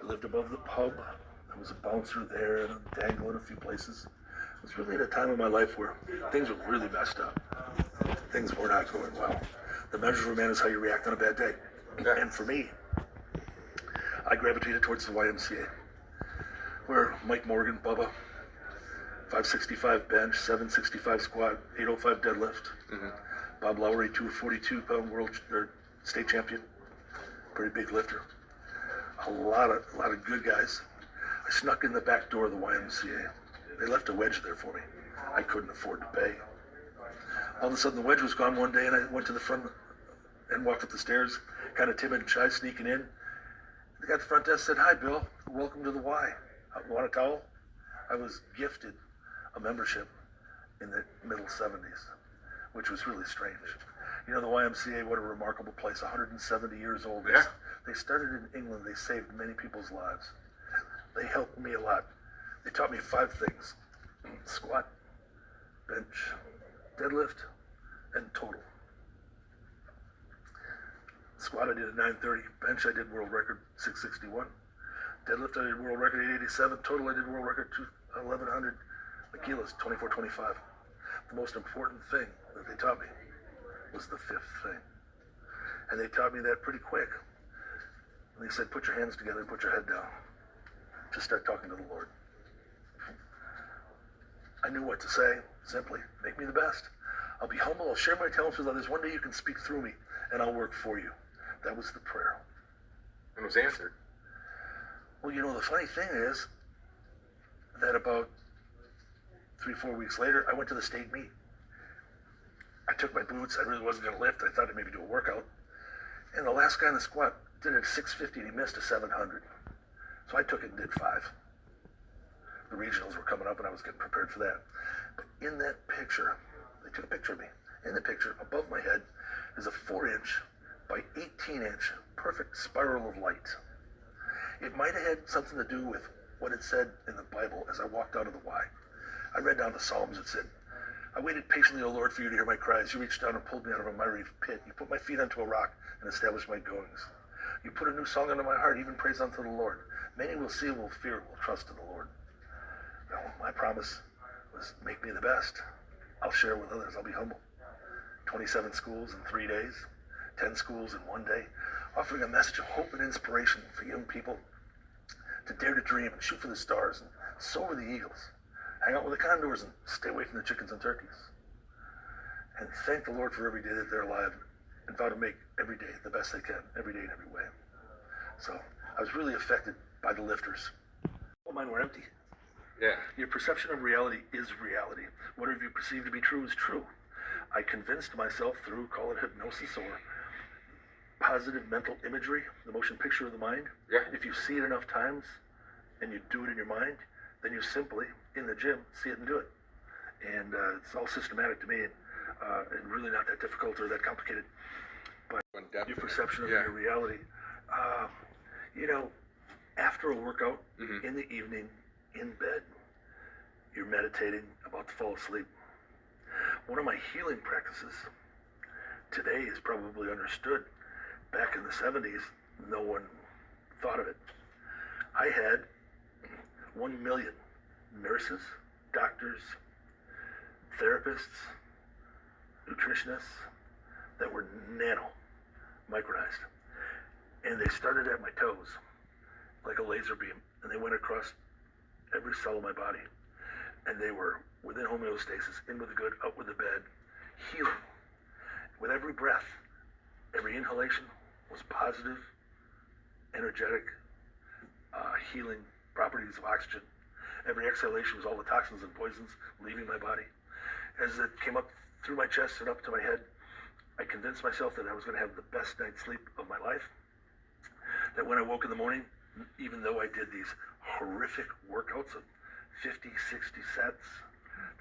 I lived above the pub. I was a bouncer there and a dangler in a few places. It was really at a time in my life where things were really messed up. Things were not going well. The measure of a man is how you react on a bad day. Yeah. And for me, I gravitated towards the YMCA, where Mike Morgan, Bubba, 565 bench, 765 squat, 805 deadlift. Mm-hmm. Bob Lowry, 242-pound world or state champion, pretty big lifter. A lot of good guys. I snuck in the back door of the YMCA. They left a wedge there for me. I couldn't afford to pay. All of a sudden, the wedge was gone one day, and I went to the front and walked up the stairs, kind of timid and shy, sneaking in. The guy at the front desk said, "Hi, Bill. Welcome to the Y. Want a towel?" I was gifted a membership in the middle 70s, which was really strange. You know, the YMCA, what a remarkable place, 170 years old. Yeah. They started in England. They saved many people's lives. They helped me a lot. They taught me 5 things: squat, bench, deadlift, and total. Squat I did at 930. Bench I did world record 661. Deadlift I did world record 887. Total I did world record 1100 kilos, 2425. The most important thing that they taught me was the 5th thing. And they taught me that pretty quick. And they said, put your hands together and put your head down. Just start talking to the Lord. I knew what to say. Simply, make me the best. I'll be humble. I'll share my talents with others. One day you can speak through me, and I'll work for you. That was the prayer. And it was answered. Well, you know, the funny thing is that about 3-4 weeks later, I went to the state meet. I took my boots. I really wasn't going to lift. I thought I'd maybe do a workout. And the last guy in the squat did it at 650, and he missed a 700. So I took it and did 5. The regionals were coming up, and I was getting prepared for that. But in that picture, they took a picture of me. In the picture, above my head, is a 4-inch by 18-inch perfect spiral of light. It might have had something to do with what it said in the Bible as I walked out of the Y. I read down the Psalms. It said, "I waited patiently, O Lord, for you to hear my cries. You reached down and pulled me out of a miry pit. You put my feet onto a rock and established my goings. You put a new song into my heart, even praise unto the Lord. Many will see, will fear, will trust in the Lord." Well, my promise was, make me the best. I'll share with others. I'll be humble. 27 schools in 3 days, 10 schools in 1 day, offering a message of hope and inspiration for young people to dare to dream and shoot for the stars and soar with the eagles, hang out with the condors and stay away from the chickens and turkeys. And thank the Lord for every day that they're alive and vow to make every day the best they can, every day in every way. So I was really affected by the lifters. Well, mine were empty. Yeah. Your perception of reality is reality. Whatever you perceive to be true is true. I convinced myself through, call it hypnosis or positive mental imagery, the motion picture of the mind. Yeah. If you see it enough times and you do it in your mind, then you simply, in the gym, see it and do it. And it's all systematic to me and really not that difficult or that complicated. But your perception of your reality, you know, after a workout, in the evening, in bed, you're meditating, about to fall asleep. One of my healing practices today is probably understood. Back in the 70s, no one thought of it. I had 1 million nurses, doctors, therapists, nutritionists that were micronized. And they started at my toes like a laser beam, and they went across every cell of my body. And they were within homeostasis, in with the good, out with the bad, healing. With every breath, every inhalation was positive, energetic, healing properties of oxygen. Every exhalation was all the toxins and poisons leaving my body. As it came up through my chest and up to my head, I convinced myself that I was going to have the best night's sleep of my life. That when I woke in the morning, even though I did these horrific workouts of 50, 60 sets,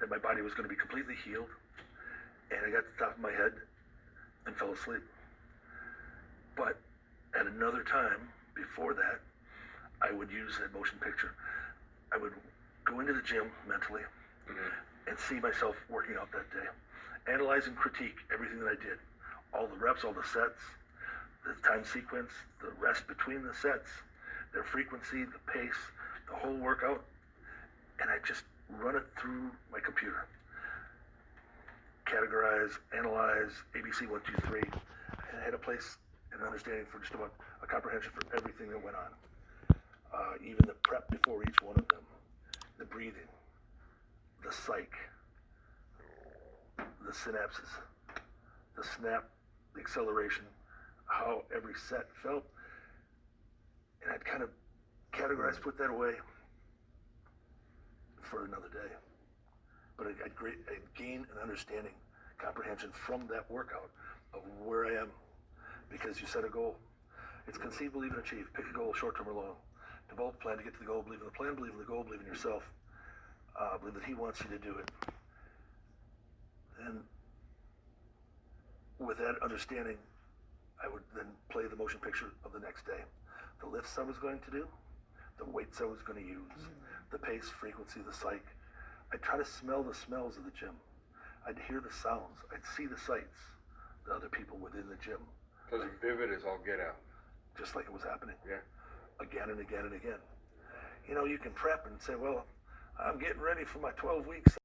that my body was going to be completely healed. And I got to the top of my head and fell asleep. But at another time, before that, I would use that motion picture. I would go into the gym mentally and see myself working out that day. Analyze and critique everything that I did. All the reps, all the sets, the time sequence, the rest between the sets, their frequency, the pace, the whole workout, and I just run it through my computer. Categorize, analyze, ABC 1, 2, 3, and I had a place and an understanding for just about a comprehension for everything that went on. Even the prep before each one of them, the breathing, the psych, the synapses, the snap, the acceleration, how every set felt, and I'd kind of categorize, put that away for another day. But I'd gain an understanding, comprehension from that workout of where I am, because you set a goal. It's conceive, believe, and achieve. Pick a goal, short-term or long. Develop a plan to get to the goal. Believe in the plan, believe in the goal, believe in yourself. Believe that he wants you to do it. And with that understanding, I would then play the motion picture of the next day. The lifts I was going to do, the weights I was going to use, the pace, frequency, the psych. I'd try to smell the smells of the gym. I'd hear the sounds. I'd see the sights, the other people within the gym. Because vivid as all get out. Just like it was happening. Yeah. Again and again and again. You know, you can prep and say, well, I'm getting ready for my 12 weeks.